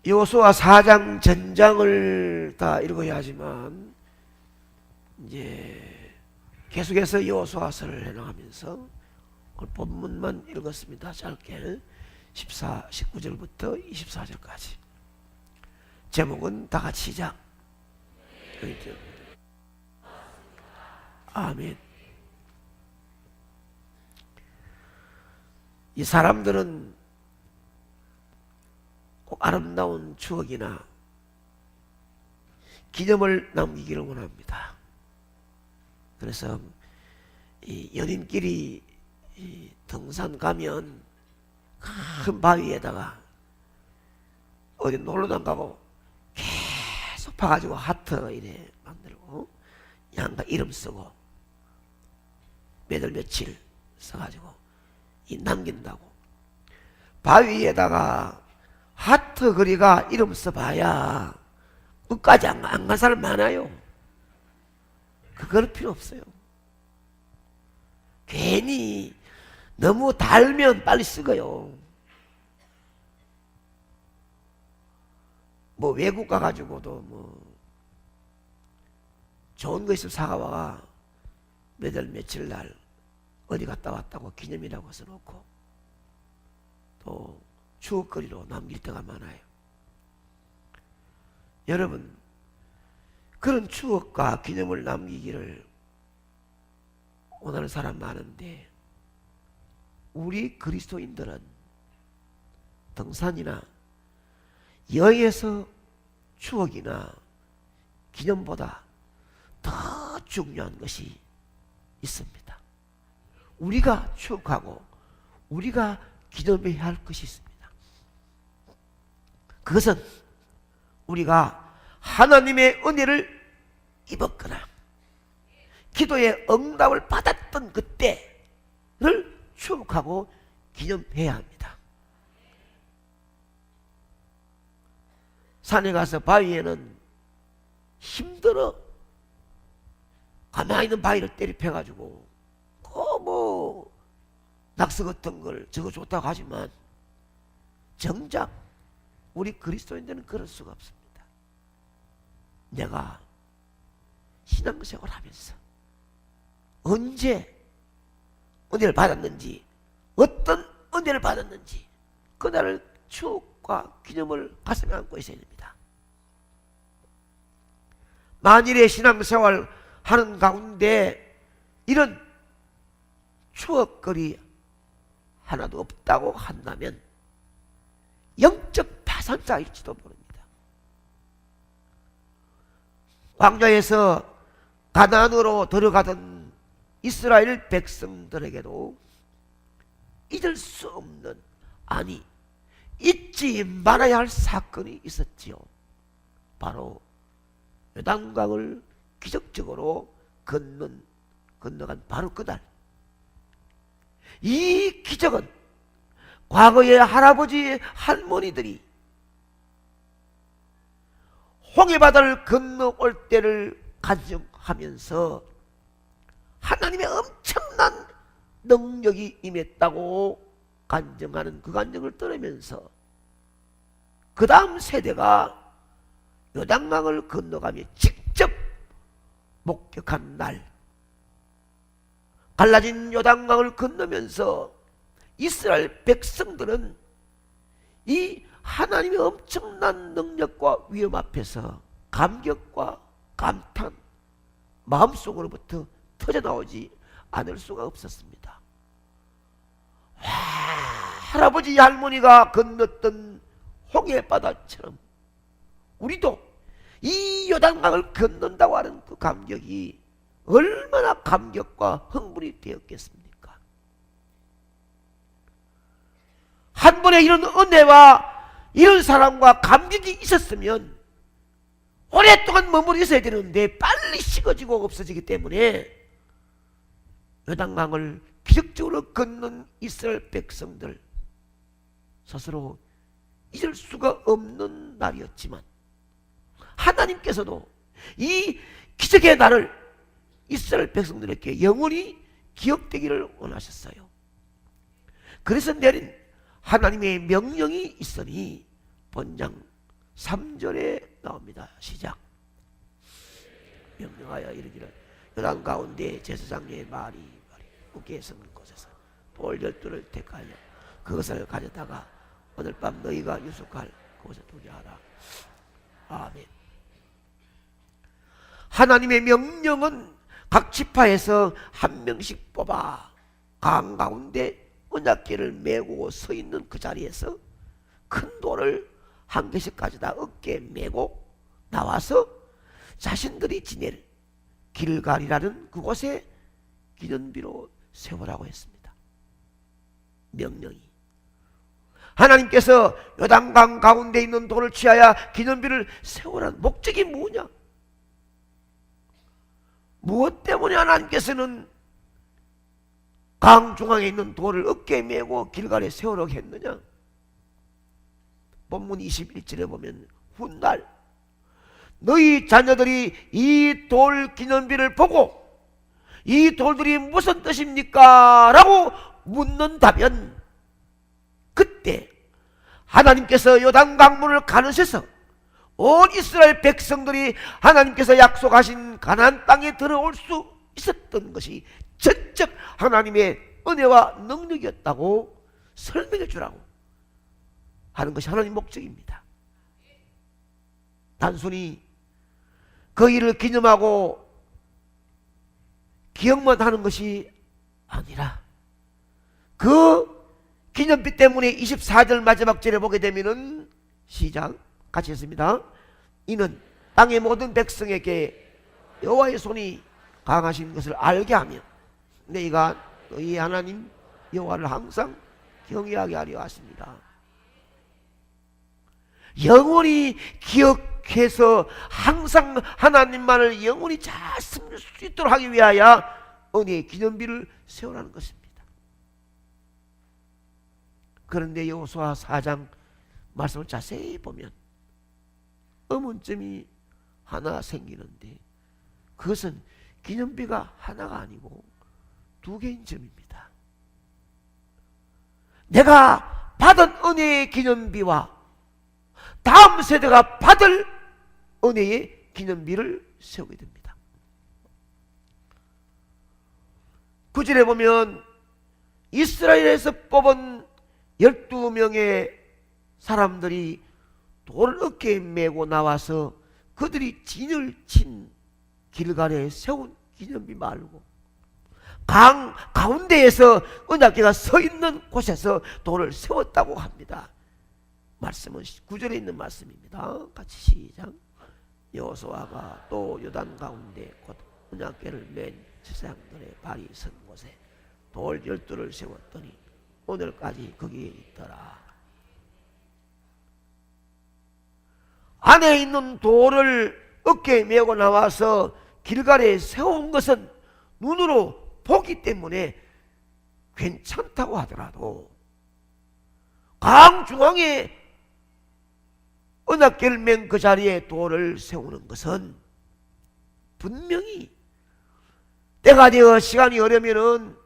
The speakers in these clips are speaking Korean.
여호수아 4장 전장을 다 읽어야 하지만 이제 계속해서 여호수아서를 해나가면서 오늘 본문만 읽었습니다. 짧게 19절부터 24절까지. 제목은 다 같이 시작. 아멘. 이 사람들은 꼭 아름다운 추억이나 기념을 남기기를 원합니다. 그래서 이 연인끼리 이 등산 가면 큰 바위에다가 어디 놀러도 안 가고 계속 파가지고 하트 이래 만들고 양가 이름 쓰고 몇월 며칠 써가지고 이 남긴다고. 바위에다가 하트 그리가 이름 써봐야 끝까지 안 간 사람 많아요. 그럴 필요 없어요. 괜히 너무 달면 빨리 썩어요. 뭐 외국 가가지고도 뭐 좋은 거 있으면 사가와가 몇월 며칠 날 어디 갔다 왔다고 기념이라고 써놓고 또 추억거리로 남길 때가 많아요. 여러분, 그런 추억과 기념을 남기기를 원하는 사람 많은데 우리 그리스도인들은 등산이나 여행에서 추억이나 기념보다 더 중요한 것이 있습니다. 우리가 추억하고 우리가 기념해야 할 것이 있습니다. 그것은 우리가 하나님의 은혜를 입었거나 기도의 응답을 받았던 그때를 추억하고 기념해야 합니다. 산에 가서 바위에는 힘들어 가만히 있는 바위를 때려 패가지고 뭐 낙서 같은 걸 저거 좋다고 하지만 정작 우리 그리스도인들은 그럴 수가 없습니다. 내가 신앙생활을 하면서 언제 은혜를 받았는지, 어떤 은혜를 받았는지 그날을 추억과 기념을 가슴에 안고 있어야 됩니다. 만일의 신앙생활 하는 가운데 이런 추억거리 하나도 없다고 한다면 영적 파산자일지도 모릅니다. 광야에서 가나안으로 들어가던 이스라엘 백성들에게도 잊을 수 없는, 아니 잊지 말아야 할 사건이 있었지요. 바로 요단강을 기적적으로 건너간 바로 그날. 이 기적은 과거의 할아버지 할머니들이 홍해바다를 건너올 때를 간증하면서 하나님의 엄청난 능력이 임했다고 간증하는 그 간증을 들으면서 그 다음 세대가 요단강을 건너가며 직접 목격한 날, 갈라진 요단강을 건너면서 이스라엘 백성들은 이 하나님의 엄청난 능력과 위엄 앞에서 감격과 감탄, 마음속으로부터 터져나오지 않을 수가 없었습니다. 와, 할아버지 할머니가 건넜던 홍해바다처럼 우리도 이 요단강을 건넌다고 하는 그 감격이 얼마나 감격과 흥분이 되었겠습니까? 한 번에 이런 은혜와 이런 사랑과 감격이 있었으면 오랫동안 머무르 있어야 되는데 빨리 식어지고 없어지기 때문에 요단강을 기적적으로 건넌 이스라엘 백성들 스스로 잊을 수가 없는 날이었지만 하나님께서도 이 기적의 날을 이스라엘 백성들에게 영원히 기억되기를 원하셨어요. 그래서 내린 하나님의 명령이 있으니 본장 3절에 나옵니다. 시작. 명령하여 이르기를 요단 가운데 제사장의 말이 어깨에 서는 곳에서 돌 12를 택하여 그것을 가져다가 오늘 밤 너희가 유숙할 그곳에 두게 하라. 아멘. 하나님의 명령은 각 지파에서 한 명씩 뽑아 강 가운데 언약궤를 메고 서 있는 그 자리에서 큰 돌을 한 개씩 가져다 어깨에 메고 나와서 자신들이 지낼 길갈이라는 그곳에 기념비로 세우라고 했습니다. 명령이. 하나님께서 요단강 가운데 있는 돌을 취하여 기념비를 세우라는 목적이 뭐냐? 무엇 때문에 하나님께서는 강 중앙에 있는 돌을 어깨에 메고 길갈에 세우라고 했느냐? 본문 21절에 보면 훗날 너희 자녀들이 이 돌 기념비를 보고 이 돌들이 무슨 뜻입니까? 라고 묻는다면 그때 하나님께서 요단 강물을 가르셔서 온 이스라엘 백성들이 하나님께서 약속하신 가나안 땅에 들어올 수 있었던 것이 전적 하나님의 은혜와 능력이었다고 설명해 주라고 하는 것이 하나님 목적입니다. 단순히 그 일을 기념하고 기억만 하는 것이 아니라 그 기념비 때문에 24절 마지막 절에 보게 되면은 시작 같이 했습니다. 이는 땅의 모든 백성에게 여호와의 손이 강하신 것을 알게 하며 너희가 너희 하나님 여호와를 항상 경외하게 하려 하십니다. 영원히 기억해서 항상 하나님만을 영원히 잘 섬길 수 있도록 하기 위하여 은혜의 기념비를 세우라는 것입니다. 그런데 여호수아 4장 말씀을 자세히 보면 의문점이 하나 생기는데 그것은 기념비가 하나가 아니고 두 개인 점입니다. 내가 받은 은혜의 기념비와 다음 세대가 받을 은혜의 기념비를 세우게 됩니다. 9절에 보면 이스라엘에서 뽑은 12명의 사람들이 돌을 어깨에 메고 나와서 그들이 진을 친 길갈에 세운 기념비 말고 강 가운데에서 언약궤가 서 있는 곳에서 돌을 세웠다고 합니다. 말씀은 9절에 있는 말씀입니다. 같이 시작. 여호수아가 또 요단 가운데 곧 언약궤를 맨 제사장들의 발이 선 곳에 돌 12를 세웠더니 오늘까지 거기에 있더라. 안에 있는 돌을 어깨에 메고 나와서 길갈에 세운 것은 눈으로 보기 때문에 괜찮다고 하더라도 강 중앙에 언약궤를 맨 그 자리에 돌을 세우는 것은 분명히 때가 되어 시간이 오려면은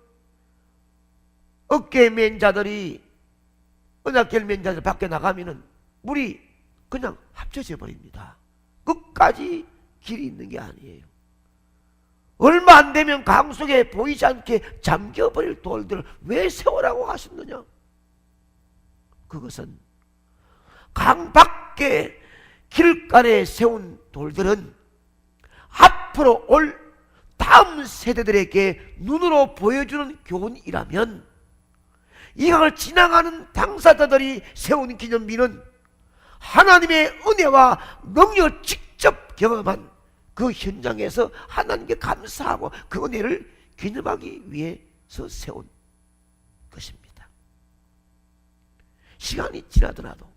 어깨에 맨 자들이 언약궤를 맨 자들 밖에 나가면은 물이 그냥 합쳐져 버립니다. 끝까지 길이 있는 게 아니에요. 얼마 안 되면 강 속에 보이지 않게 잠겨버릴 돌들을 왜 세우라고 하셨느냐? 그것은 강 밖에 길가에 세운 돌들은 앞으로 올 다음 세대들에게 눈으로 보여주는 교훈이라면 이 강을 지나가는 당사자들이 세운 기념비는 하나님의 은혜와 능력을 직접 경험한 그 현장에서 하나님께 감사하고 그 은혜를 기념하기 위해서 세운 것입니다. 시간이 지나더라도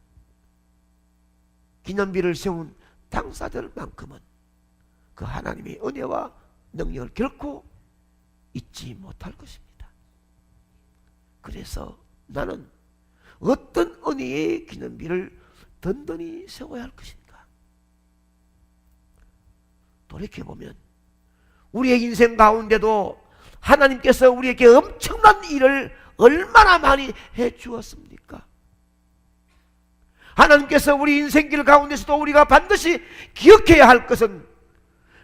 기념비를 세운 당사자들만큼은 그 하나님의 은혜와 능력을 결코 잊지 못할 것입니다. 그래서 나는 어떤 은혜의 기념비를 든든히 세워야 할 것인가? 돌이켜보면 우리의 인생 가운데도 하나님께서 우리에게 엄청난 일을 얼마나 많이 해 주었습니까? 하나님께서 우리 인생길 가운데서도 우리가 반드시 기억해야 할 것은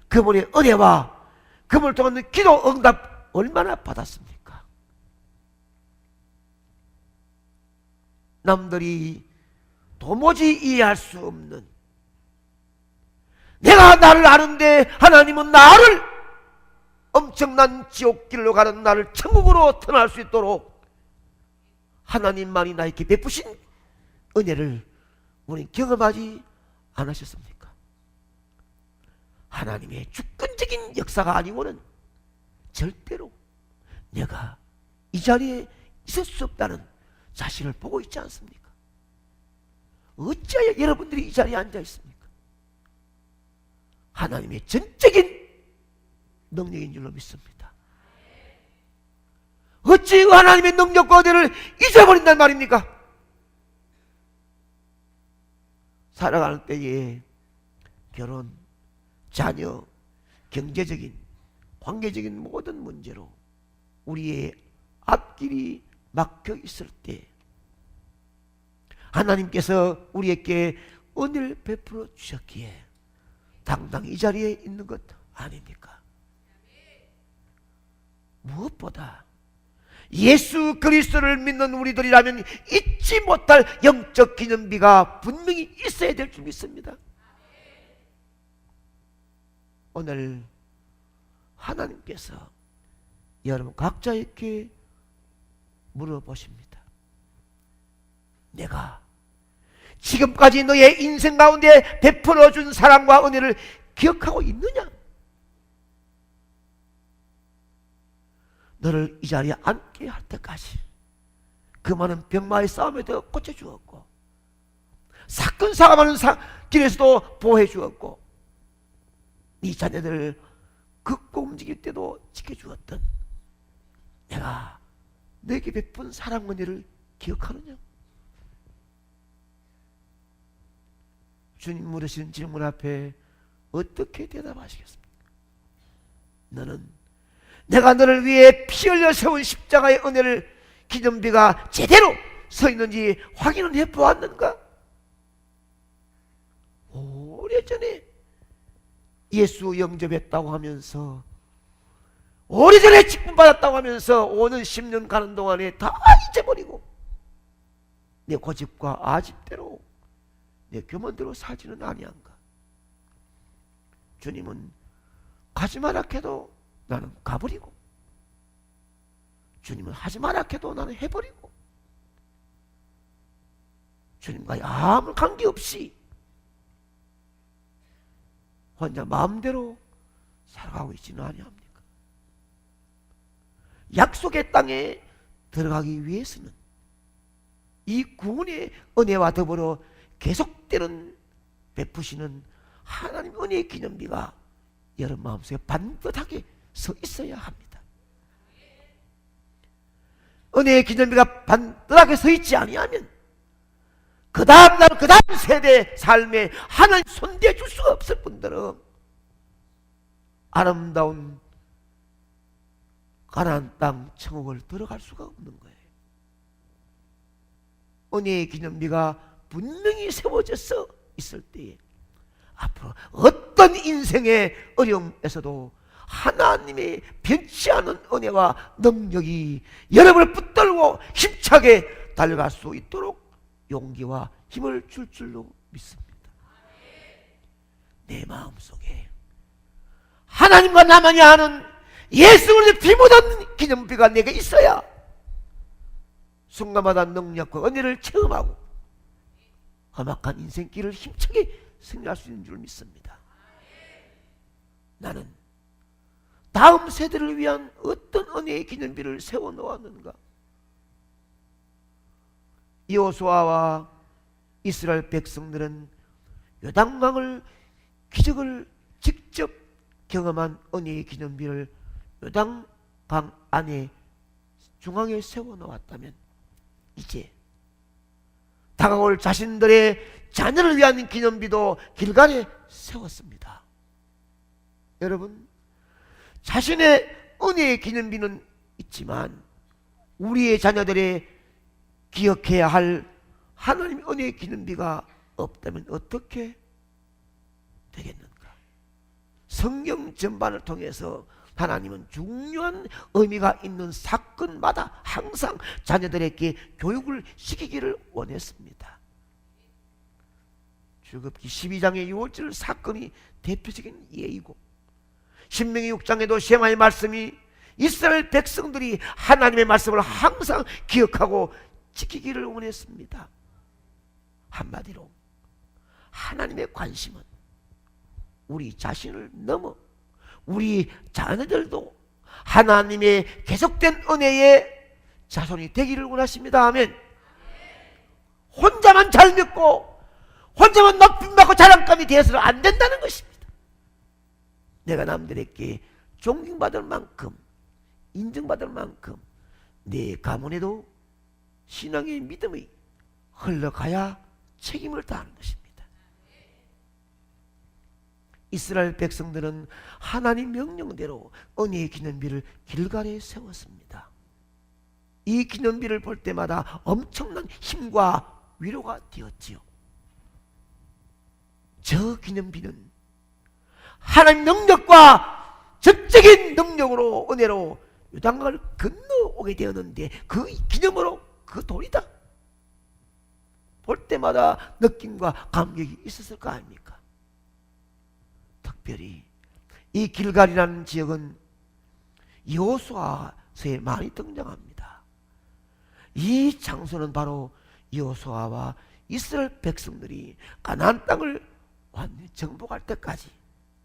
그분의 은혜와 그분을 통한 기도 응답 얼마나 받았습니까? 남들이 도무지 이해할 수 없는, 내가 나를 아는데 하나님은 나를 엄청난 지옥길로 가는 나를 천국으로 터널 수 있도록 하나님만이 나에게 베푸신 은혜를 우리는 경험하지 않으셨습니까? 하나님의 주권적인 역사가 아니고는 절대로 내가 이 자리에 있을 수 없다는 자신을 보고 있지 않습니까? 어찌하여 여러분들이 이 자리에 앉아 있습니까? 하나님의 전적인 능력인 줄로 믿습니다. 어찌 하나님의 능력과 은혜를 잊어버린단 말입니까? 살아가는 때에 결혼, 자녀, 경제적인, 관계적인 모든 문제로 우리의 앞길이 막혀 있을 때 하나님께서 우리에게 은혜를 베풀어 주셨기에 당당히 이 자리에 있는 것 아닙니까? 무엇보다 예수 그리스도를 믿는 우리들이라면 잊지 못할 영적 기념비가 분명히 있어야 될 줄 믿습니다. 오늘 하나님께서 여러분 각자에게 물어보십니다. 내가 지금까지 너의 인생 가운데 베풀어 준 사랑과 은혜를 기억하고 있느냐? 너를 이 자리에 앉게 할 때까지 그 많은 병마의 싸움에도 고쳐주었고, 사건 사고 많은 길에서도 보호해 주었고, 네 자녀들을 걷고 움직일 때도 지켜주었던 내가 너에게 베푼 사랑 은혜를 기억하느냐? 주님 물으시는 질문 앞에 어떻게 대답하시겠습니까? 너는 내가 너를 위해 피 흘려 세운 십자가의 은혜를 기념비가 제대로 서 있는지 확인은 해보았는가? 오래전에 예수 영접했다고 하면서, 오래전에 직분받았다고 하면서 5년 10년 가는 동안에 다 잊어버리고 내 고집과 아집대로 내 교만대로 살지는 아니한가? 주님은 가지 마라 해도 나는 가버리고, 주님은 하지 마라 해도 나는 해버리고, 주님과 아무 관계없이 혼자 마음대로 살아가고 있지는 아니합니까? 약속의 땅에 들어가기 위해서는 이 구원의 은혜와 더불어 계속되는 베푸시는 하나님 은혜의 기념비가 여러분 마음속에 반듯하게 서 있어야 합니다. 은혜의 기념비가 반듯하게 서 있지 아니하면 그 다음 날, 그 다음 세대 삶에 하나님 손대어 줄 수가 없을 뿐더러 아름다운 가나안 땅 천국을 들어갈 수가 없는 거예요. 은혜의 기념비가 분명히 세워져서 있을 때에 앞으로 어떤 인생의 어려움에서도 하나님의 변치 않은 은혜와 능력이 여러분을 붙들고 힘차게 달려갈 수 있도록 용기와 힘을 줄 줄로 믿습니다. 내 마음속에 하나님과 나만이 아는 예수 그리스도의 피 묻은 기념비가 내게 있어야 순간마다 능력과 은혜를 체험하고 험악한 인생길을 힘차게 승리할 수 있는 줄 믿습니다. 나는 다음 세대를 위한 어떤 은혜의 기념비를 세워놓았는가? 여호수아와 이스라엘 백성들은 요단강을 기적을 직접 경험한 은혜의 기념비를 요단강 안에 중앙에 세워놓았다면 이제 다가올 자신들의 자녀를 위한 기념비도 길갈에 세웠습니다. 여러분, 자신의 은혜의 기념비는 있지만 우리의 자녀들의 기억해야 할 하나님의 은혜의 기념비가 없다면 어떻게 되겠는가? 성경 전반을 통해서 하나님은 중요한 의미가 있는 사건마다 항상 자녀들에게 교육을 시키기를 원했습니다. 출애굽기 12장의 6절 사건이 대표적인 예이고, 신명기 6장에도 셰마의 말씀이 이스라엘 백성들이 하나님의 말씀을 항상 기억하고 지키기를 원했습니다. 한마디로 하나님의 관심은 우리 자신을 넘어 우리 자녀들도 하나님의 계속된 은혜의 자손이 되기를 원하십니다. 아멘. 혼자만 잘 믿고 혼자만 높임받고 자랑감이 되어서는 안 된다는 것입니다. 내가 남들에게 존경받을 만큼, 인정받을 만큼 내 가문에도 신앙의 믿음이 흘러가야 책임을 다하는 것입니다. 이스라엘 백성들은 하나님 명령대로 은혜의 기념비를 길갈에 세웠습니다. 이 기념비를 볼 때마다 엄청난 힘과 위로가 되었지요. 저 기념비는 하나님 능력과 전적인 능력으로 은혜로 요단강을 건너오게 되었는데 그 기념으로 그 돌이다. 볼 때마다 느낌과 감격이 있었을 거 아닙니까? 특별히 이 길갈이라는 지역은 여호수아서에 많이 등장합니다. 이 장소는 바로 여호수아와 이스라엘 백성들이 가나안 땅을 완전히 정복할 때까지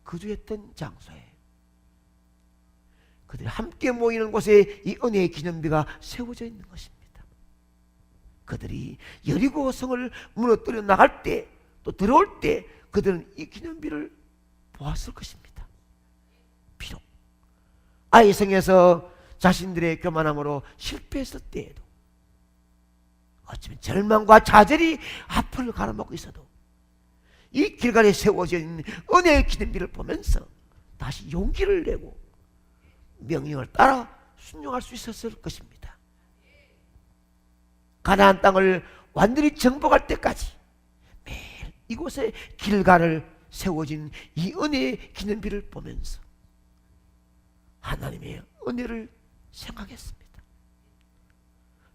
거주했던 장소예요. 그들이 함께 모이는 곳에 이 은혜의 기념비가 세워져 있는 것입니다. 그들이 여리고 성을 무너뜨려 나갈 때, 또 들어올 때 그들은 이 기념비를 보았을 것입니다. 비록 아이 성에서 자신들의 교만함으로 실패했을 때에도, 어쩌면 절망과 좌절이 앞을 가로막고 있어도 이 길갈에 세워져 있는 은혜의 기념비를 보면서 다시 용기를 내고 명령을 따라 순종할 수 있었을 것입니다. 가나안 땅을 완전히 정복할 때까지 매일 이곳에 길갈을 세워진 이 은혜의 기념비를 보면서 하나님의 은혜를 생각했습니다.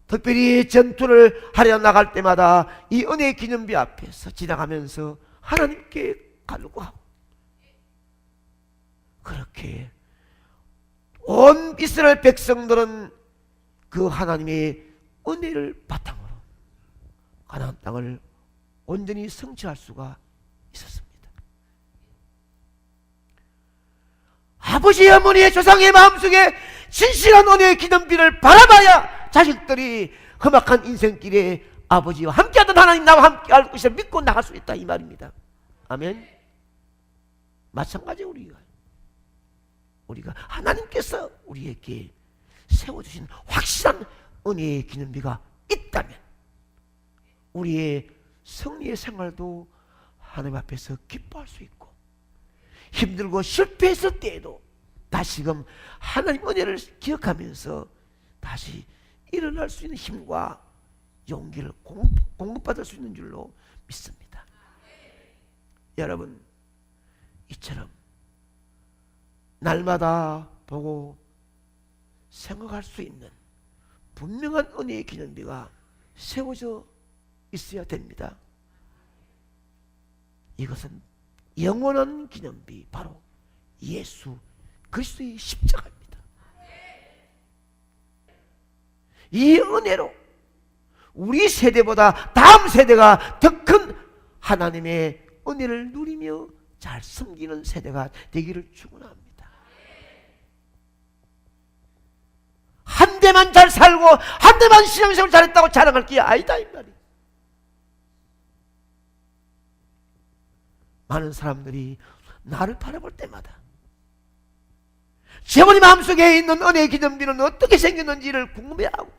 특별히 전투를 하려 나갈 때마다 이 은혜의 기념비 앞에서 지나가면서 하나님께 간구하고, 그렇게 온 이스라엘 백성들은 그 하나님의 은혜를 바탕으로 가나안 땅을 온전히 성취할 수가 있었습니다. 아버지 어머니의 조상의 마음속에 진실한 은혜의 기념비를 바라봐야 자식들이 험악한 인생길에 아버지와 함께하던 하나님 나와 함께할 것을 믿고 나갈 수 있다, 이 말입니다. 아멘. 마찬가지 우리가 하나님께서 우리에게 세워주신 확실한 은혜의 기념비가 있다면 우리의 승리의 생활도 하나님 앞에서 기뻐할 수 있고, 힘들고 실패했을 때에도 다시금 하나님 은혜를 기억하면서 다시 일어날 수 있는 힘과 용기를 공급받을 수 있는 줄로 믿습니다. 여러분, 이처럼 날마다 보고 생각할 수 있는 분명한 은혜의 기념비가 세워져 있어야 됩니다. 이것은 영원한 기념비, 바로 예수 그리스도의 십자가입니다. 이 은혜로 우리 세대보다 다음 세대가 더 큰 하나님의 은혜를 누리며 잘 섬기는 세대가 되기를 축원합니다. 한 대만 잘 살고 한 대만 신앙생활 잘했다고 자랑할 게 아니다, 이 말이에요. 많은 사람들이 나를 바라볼 때마다 제 어머니 마음속에 있는 은혜의 기념비는 어떻게 생겼는지를 궁금해하고,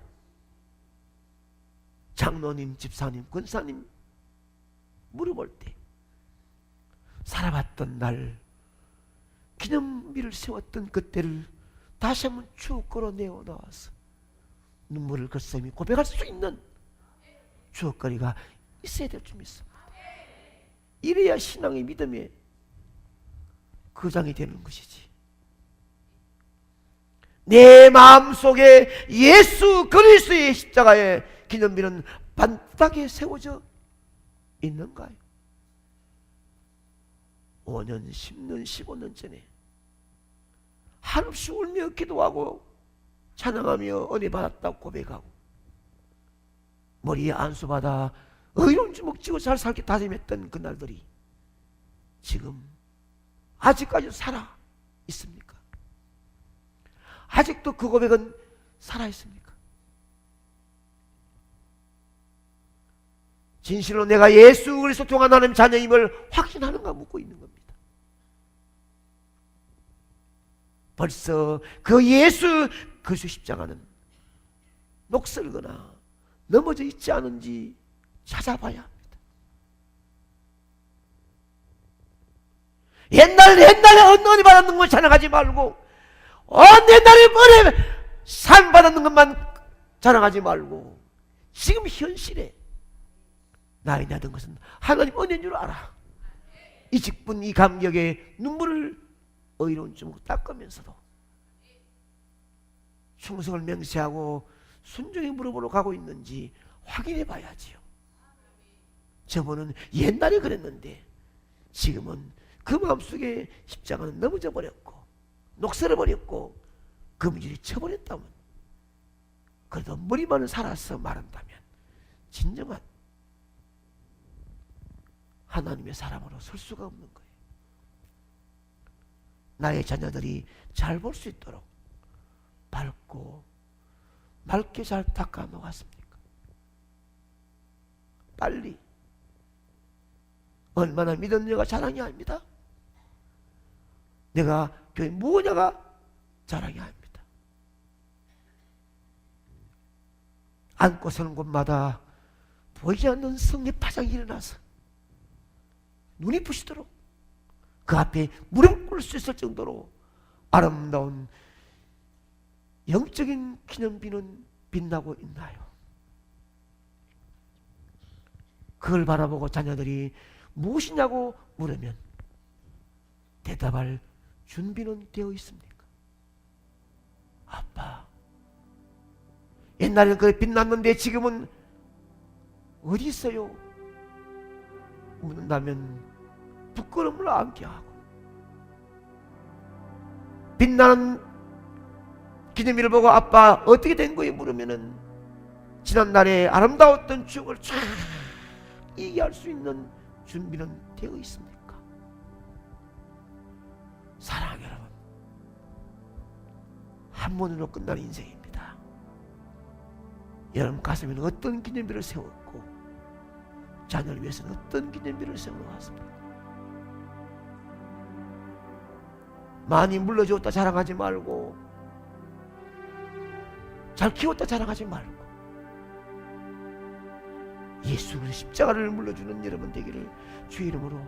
장로님, 집사님, 권사님 물어볼 때 살아봤던 날 기념비를 세웠던 그때를 다시 한번 쭉 끌어내어 나와서 눈물을 글썽이 고백할 수 있는 추억거리가 있어야 될 줄 믿습니다. 이래야 신앙의 믿음의 거장이 되는 것이지. 내 마음속에 예수 그리스도의 십자가의 기념비는 반듯하게 세워져 있는가요? 5년, 10년, 15년 전에 한없이 울며 기도하고 찬양하며 은혜 받았다고 고백하고 머리에 안수받아 의로운 주먹 쥐고 잘 살게 다짐했던 그날들이 지금 아직까지 살아 있습니까? 아직도 그 고백은 살아 있습니까? 진실로 내가 예수 그리스도 통한 하나님 자녀임을 확신하는가 묻고 있는 겁니다. 벌써 그 예수 그리스도 십자가는 녹슬거나 넘어져 있지 않은지 찾아봐야 합니다. 옛날에 은혜 받았는 걸 자랑하지 말고 옛날에 은혜 상 받았는 것만 자랑하지 말고 지금 현실에 나의 나던 것은 하나님 은혜인 줄 알아. 이 직분 이 감격에 눈물을 의로운 주먹 닦으면서도 충성을 맹세하고 순종의 무릎으로 가고 있는지 확인해 봐야지요. 저번은 옛날에 그랬는데 지금은 그 마음속에 십자가는 넘어져 버렸고 녹슬어 버렸고 금줄이 쳐버렸다면 그래도 머리만 살아서 말한다면 진정한 하나님의 사람으로 설 수가 없는 거예요. 나의 자녀들이 잘 볼 수 있도록 밝고 맑게 잘 닦아 놓았습니까? 빨리 얼마나 믿었느냐가 자랑이 아닙니다. 내가 교회 무엇냐가 자랑이 아닙니다. 앉고 서는 곳마다 보이지 않는 성의 파장이 일어나서 눈이 부시도록 그 앞에 무릎 꿇을 수 있을 정도로 아름다운 영적인 기념비는 빛나고 있나요? 그걸 바라보고 자녀들이 무엇이냐고 물으면 대답할 준비는 되어 있습니까? 아빠, 옛날에는 그래 빛났는데 지금은 어디 있어요? 묻는다면 부끄러움을 안게 하고 빛나는 기념일을 보고 아빠 어떻게 된 거예요? 물으면은 지난날에 아름다웠던 추억을 쫙 얘기할 수 있는 준비는 되어 있습니까? 사랑하는 여러분, 한 번으로 끝날 인생입니다. 여러분 가슴에는 어떤 기념비를 세웠고 자녀를 위해서는 어떤 기념비를 세워놓았습니까? 많이 물러주었다 자랑하지 말고 잘 키웠다 자랑하지 말고 예수 그리스도 십자가를 물러주는 여러분 되기를 주의 이름으로